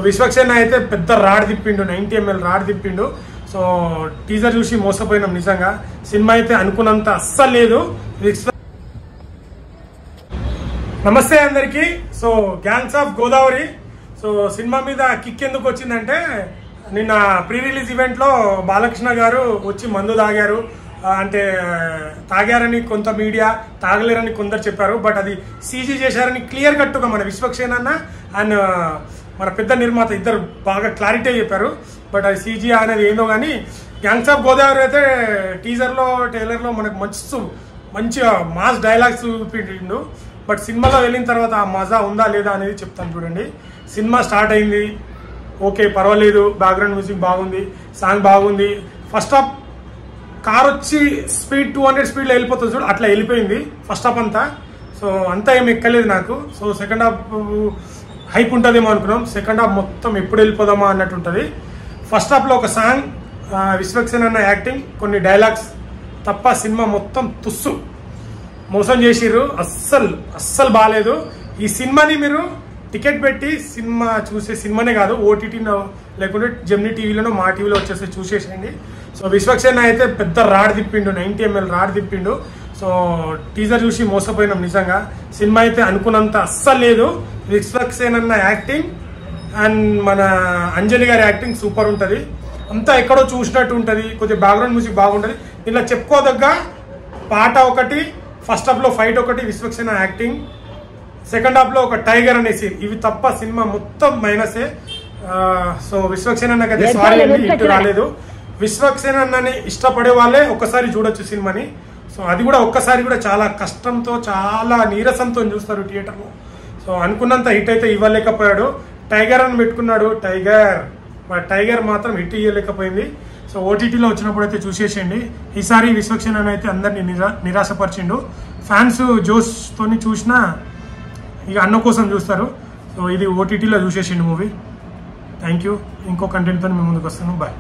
విశ్వక్సేన అయితే పెద్ద రాడ్ తిప్పిండు, 90 ml రాడ్ తిప్పిండు. సో టీజర్ చూసి మోసపోయినాం నిజంగా. సినిమా అయితే అనుకున్నంత అస్సలు లేదు. నమస్తే అందరికి. So gangs of Godavari so cinema మీద కిక్ ఎందుకు వచ్చిందంటే, నిన్న ప్రీ రిలీజ్ ఈవెంట్ లో బాలకృష్ణ గారు వచ్చి మందు తాగారు, అంటే తాగారని కొంత మీడియా, తాగలేరని కొందరు చెప్పారు. బట్ అది సీజీ చేశారని క్లియర్ కట్టుగా మన విశ్వక్సేన అన్న అండ్ మన పెద్ద నిర్మాత ఇద్దరు బాగా క్లారిటీ చెప్పారు. బట్ అది సీజీ అనేది ఏందో కానీ గ్యాంగ్స్ ఆఫ్ గోదావరి అయితే టీజర్లో ట్రైలర్లో మనకు మంచిగా మాస్ డైలాగ్స్ చూపించిండు. బట్ సినిమాలో వెళ్ళిన తర్వాత ఆ మజా ఉందా లేదా అనేది చెప్తాను చూడండి. సినిమా స్టార్ట్ అయింది, ఓకే పర్వాలేదు, బ్యాక్గ్రౌండ్ మ్యూజిక్ బాగుంది, సాంగ్ బాగుంది. ఫస్ట్ హాఫ్ కార్ వచ్చి స్పీడ్ 200 స్పీడ్లో వెళ్ళిపోతుంది చూడు, అట్లా వెళ్ళిపోయింది ఫస్ట్ హాఫ్ అంతా. సో అంతా ఏమి ఎక్కలేదు నాకు. సో సెకండ్ హాఫ్ హైప్ ఉంటుందేమో అనుకున్నాం. సెకండ్ హాఫ్ మొత్తం ఎప్పుడు వెళ్ళిపోదామా అన్నట్టు ఉంటుంది. ఫస్ట్ హాఫ్లో ఒక సాంగ్, విశ్వక్సేన అన్న యాక్టింగ్, కొన్ని డైలాగ్స్ తప్ప సినిమా మొత్తం తుస్సు, మోసం చేసిర్రు. అస్సలు బాగాలేదు. ఈ సినిమాని మీరు టికెట్ పెట్టి సినిమా చూసే సినిమానే కాదు, ఓటీటీలో లేకుంటే జెమినీ టీవీలోనో మా టీవీలో వచ్చేసి చూసేసేయండి. సో విశ్వక్సేన అయితే పెద్ద రాడ్ తిప్పిండు, 90 ml రాడ్ తిప్పిండు. సో టీజర్ చూసి మోసపోయినాం నిజంగా. సినిమా అయితే అనుకున్నంత అస్సలు లేదు. విశ్వక్సేన అన్న యాక్టింగ్ అండ్ మన అంజలి గారి యాక్టింగ్ సూపర్ ఉంటుంది. అంతా ఎక్కడో చూసినట్టు ఉంటుంది. కొద్దిగా బ్యాక్గ్రౌండ్ మ్యూజిక్ బాగుంటుంది. ఇలా చెప్పుకోదగ్గ పాట ఒకటి, ఫస్ట్ హాఫ్లో ఫైట్ ఒకటి, విశ్వక్సేన యాక్టింగ్, సెకండ్ హాఫ్లో ఒక టైగర్ అనే సీన్, ఇవి తప్ప సినిమా మొత్తం మైనసే. సో విశ్వక్సేన అన్నకైతే సారీ అండి, ఇటు రాలేదు. విశ్వక్సేన అన్నని ఇష్టపడే వాళ్ళే ఒక్కసారి చూడొచ్చు సినిమాని. సో అది కూడా ఒక్కసారి కూడా చాలా కష్టంతో, చాలా నీరసంతో చూస్తారు థియేటర్లో. సో అనుకున్నంత హిట్ అయితే ఇవ్వలేకపోయాడు. టైగర్ అని పెట్టుకున్నాడు, టైగర్ మాత్రం హిట్ ఇవ్వలేకపోయింది. సో ఓటీటీలో వచ్చినప్పుడు అయితే చూసేసేయండి. ఈసారి విశ్వక్సేన అయితే అందరినీ నిరాశపరిచిండు. ఫ్యాన్స్ జోష్తోని చూసినా ఇక అన్న కోసం చూస్తారు. సో ఇది ఓటీటీలో చూసేసిండు మూవీ. Thank you. ఇంకో కంటెంట్తో మేము ముందుకు వస్తాను. బాయ్.